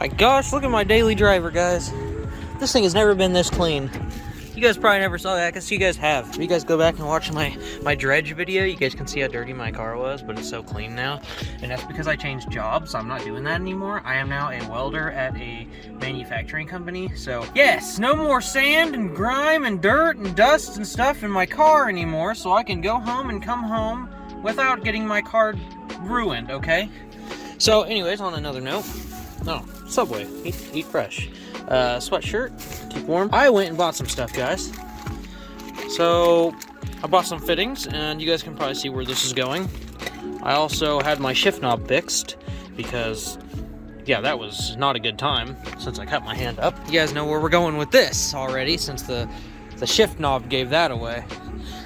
My gosh, look at my daily driver, guys. This thing has never been this clean. You guys probably never saw that, because you guys have. If you guys go back and watch my dredge video, you guys can see how dirty my car was, but it's so clean now. And that's because I changed jobs. I'm not doing that anymore. I am now a welder at a manufacturing company. So yes, no more sand and grime and dirt and dust and stuff in my car anymore, so I can go home and come home without getting my car ruined, okay? So anyways, on another note, Subway, eat fresh. Sweatshirt, keep warm. I went and bought some stuff, guys. So I bought some fittings, and you guys can probably see where this is going. I also had my shift knob fixed because, yeah, that was not a good time since I cut my hand up. You guys know where we're going with this already, since the shift knob gave that away.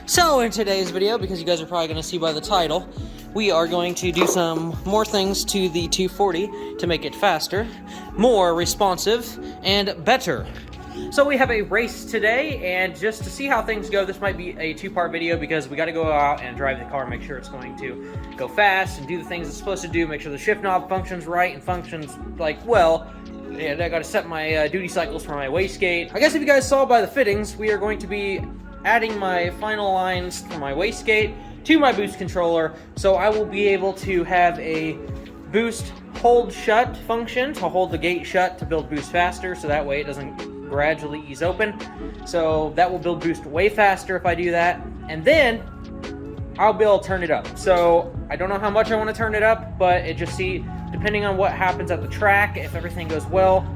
So in today's video, because you guys are probably going to see by the title, we are going to do some more things to the 240 to make it faster, more responsive, and better. So we have a race today, and just to see how things go, this might be a two-part video because we got to go out and drive the car, make sure it's going to go fast and do the things it's supposed to do, make sure the shift knob functions right and functions like well. And I got to set my duty cycles for my wastegate. I guess if you guys saw by the fittings, we are going to be adding my final lines for my wastegate to my boost controller, so I will be able to have a boost hold shut function to hold the gate shut to build boost faster, so that way it doesn't gradually ease open. So that will build boost way faster if I do that, and then I'll be able to turn it up. So I don't know how much I want to turn it up, but it just depending on what happens at the track, if everything goes well,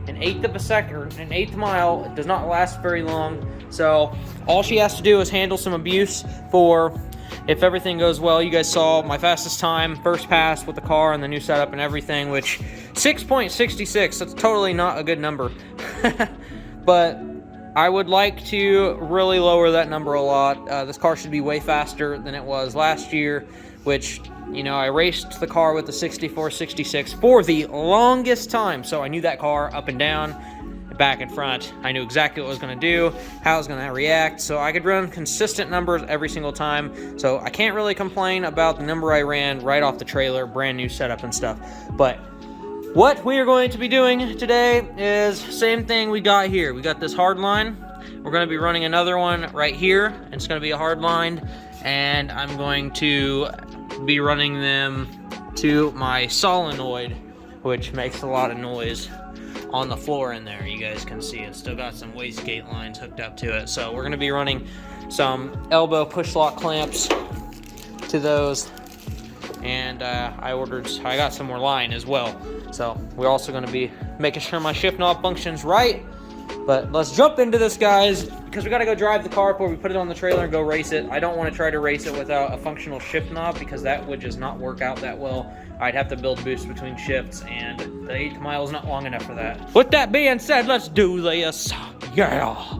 an eighth of a second or an eighth mile, it does not last very long. So all she has to do is handle some abuse for, if everything goes well. You guys saw my fastest time, first pass with the car and the new setup and everything, which 6.66, that's totally not a good number. But I would like to really lower that number a lot. This car should be way faster than it was last year, which, you know, I raced the car with the 64-66 for the longest time, so I knew that car up and down, back and front. I knew exactly what it was going to do, how it was going to react, so I could run consistent numbers every single time. So I can't really complain about the number I ran right off the trailer, brand new setup and stuff. But what we are going to be doing today is same thing we got here. We got this hard line. We're going to be running another one right here, and it's going to be a hard line, and I'm going to be running them to my solenoid, which makes a lot of noise on the floor in there. You guys can see it's still got some wastegate lines hooked up to it. So we're going to be running some elbow push lock clamps to those, and I got some more line as well. So we're also going to be making sure my shift knob functions right. But let's jump into this, guys, because we got to go drive the car before we put it on the trailer and go race it. I don't want to try to race it without a functional shift knob, because that would just not work out that well. I'd have to build boost between shifts, and the 8th mile is not long enough for that. With that being said, let's do this. Yeah.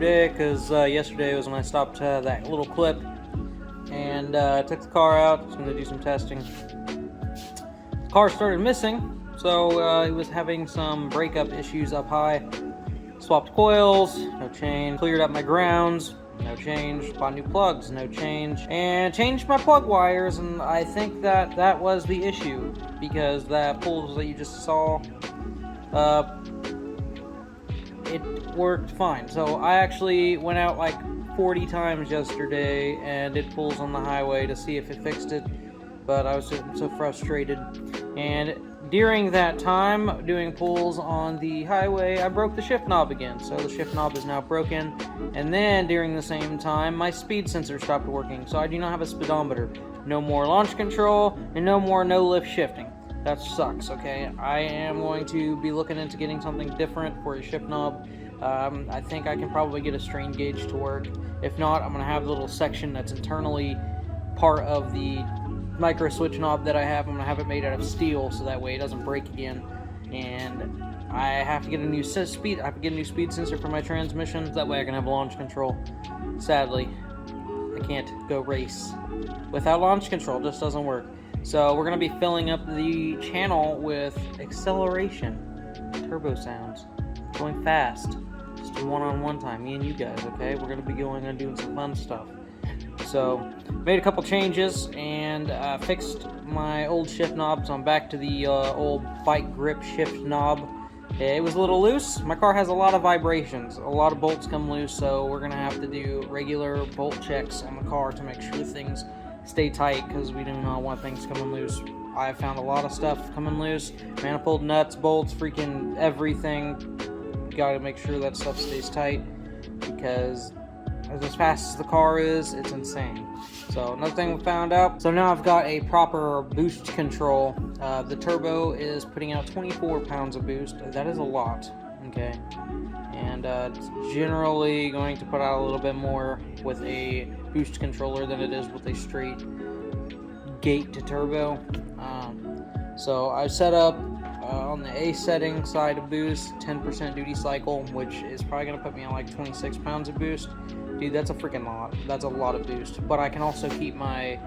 yesterday because yesterday was when I stopped that little clip and took the car out. Just going to do some testing. The car started missing, so it was having some breakup issues up high. Swapped coils, no change. Cleared up my grounds, no change. Bought new plugs, no change. And changed my plug wires, and I think that was the issue, because that pulls that you just saw, it worked fine. So I actually went out like 40 times yesterday and did pulls on the highway to see if it fixed it, but I was so frustrated. And during that time, doing pulls on the highway, I broke the shift knob again. So the shift knob is now broken. And then during the same time, my speed sensor stopped working. So I do not have a speedometer. No more launch control, and no more no-lift shifting. That sucks, okay? I am going to be looking into getting something different for a shift knob. I think I can probably get a strain gauge to work. If not, I'm going to have the little section that's internally part of the micro switch knob that I have. I'm gonna have it made out of steel so that way it doesn't break again. And I have to get a new speed. I have to get a new speed sensor for my transmission. That way I can have launch control. Sadly, I can't go race without launch control. It just doesn't work. So we're gonna be filling up the channel with acceleration, turbo sounds, going fast, just one-on-one time, me and you guys. Okay, we're gonna be going and doing some fun stuff. So, made a couple changes and fixed my old shift knob, so I'm back to the old bike grip shift knob. It was a little loose. My car has a lot of vibrations. A lot of bolts come loose, so we're going to have to do regular bolt checks on the car to make sure things stay tight, because we do not want things coming loose. I found a lot of stuff coming loose. Manifold nuts, bolts, freaking everything. Got to make sure that stuff stays tight, because as fast as the car is, it's insane. So another thing we found out, so now I've got a proper boost control. The turbo is putting out 24 pounds of boost. That is a lot, okay? And it's generally going to put out a little bit more with a boost controller than it is with a straight gate to turbo. So I set up on the A setting side of boost, 10% duty cycle, which is probably going to put me on like 26 pounds of boost. Dude, that's a freaking lot. That's a lot of boost. But I can also keep my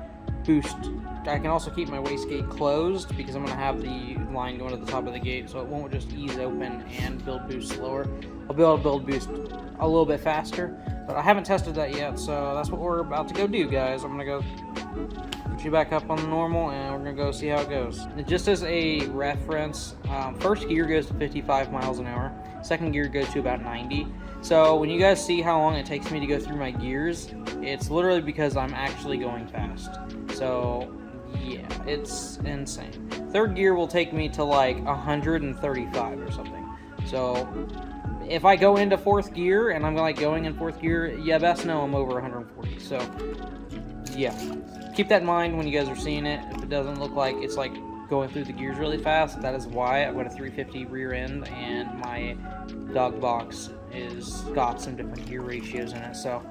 wastegate closed, because I'm going to have the line going to the top of the gate, so it won't just ease open and build boost slower. I'll be able to build boost a little bit faster, but I haven't tested that yet, so that's what we're about to go do, guys. I'm going to go put you back up on the normal, and we're going to go see how it goes. And just as a reference, first gear goes to 55 miles an hour. Second gear goes to about 90. So when you guys see how long it takes me to go through my gears, it's literally because I'm actually going fast. So yeah, it's insane. Third gear will take me to like 135 or something. So if I go into fourth gear and I'm like going in fourth gear, yeah, best know I'm over 140. So yeah, keep that in mind when you guys are seeing it. If it doesn't look like it's like going through the gears really fast, that is why. I've got a 350 rear end, and my Dogbox is got some different gear ratios in it. So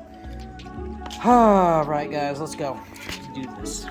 alright guys, let's go do this.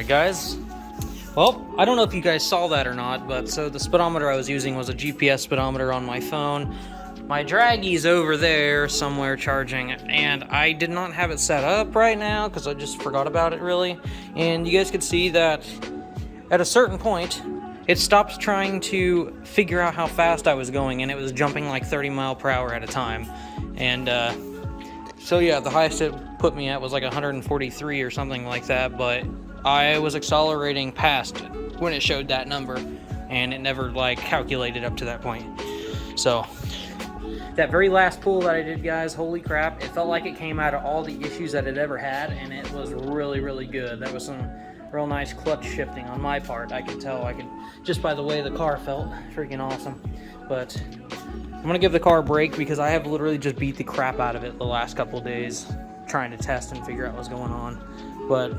Alright guys, well, I don't know if you guys saw that or not, but so the speedometer I was using was a GPS speedometer on my phone. My draggy's over there somewhere charging, and I did not have it set up right now because I just forgot about it really. And you guys could see that at a certain point, it stopped trying to figure out how fast I was going, and it was jumping like 30 mile per hour at a time. And so yeah, the highest it put me at was like 143 or something like that, but I was accelerating past it when it showed that number, and it never like calculated up to that point. So that very last pull that I did, guys, holy crap, it felt like it came out of all the issues that it ever had, and it was really, really good. That was some real nice clutch shifting on my part. I could tell, just by the way the car felt, freaking awesome. But I'm gonna give the car a break because I have literally just beat the crap out of it the last couple of days trying to test and figure out what's going on. But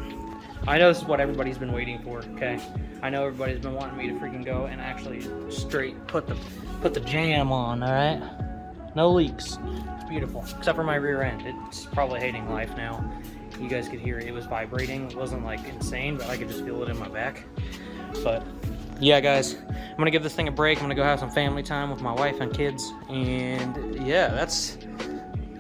I know this is what everybody's been waiting for, okay? I know everybody's been wanting me to freaking go and actually straight put the jam on, all right? No leaks. It's beautiful, except for my rear end. It's probably hating life now. You guys could hear it was vibrating. It wasn't like insane, but I could just feel it in my back. But yeah, guys, I'm gonna give this thing a break. I'm gonna go have some family time with my wife and kids. And yeah, that's,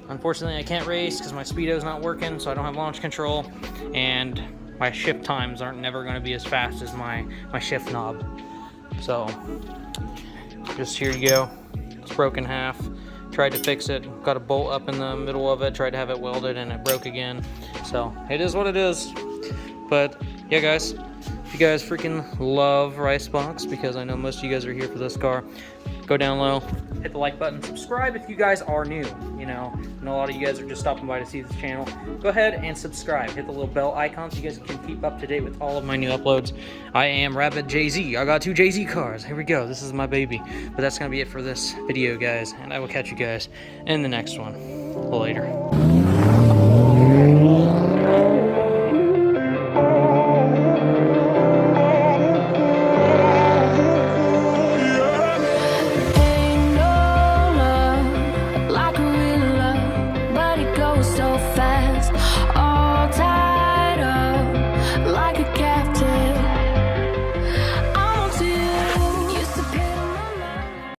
unfortunately I can't race because my speedo's not working, so I don't have launch control. And my shift times aren't never going to be as fast as my shift knob. So just here you go. It's broken half. Tried to fix it, got a bolt up in the middle of it, tried to have it welded, and it broke again. So it is what it is. But yeah, guys, if you guys freaking love Ricebox, because I know most of you guys are here for this car, go down low, hit the like button, subscribe if you guys are new. You know, I know a lot of you guys are just stopping by to see this channel. Go ahead and subscribe. Hit the little bell icon so you guys can keep up to date with all of my new uploads. I am Rabid JZ. I got 2 JZ cars. Here we go. This is my baby. But that's going to be it for this video, guys. And I will catch you guys in the next one. Later.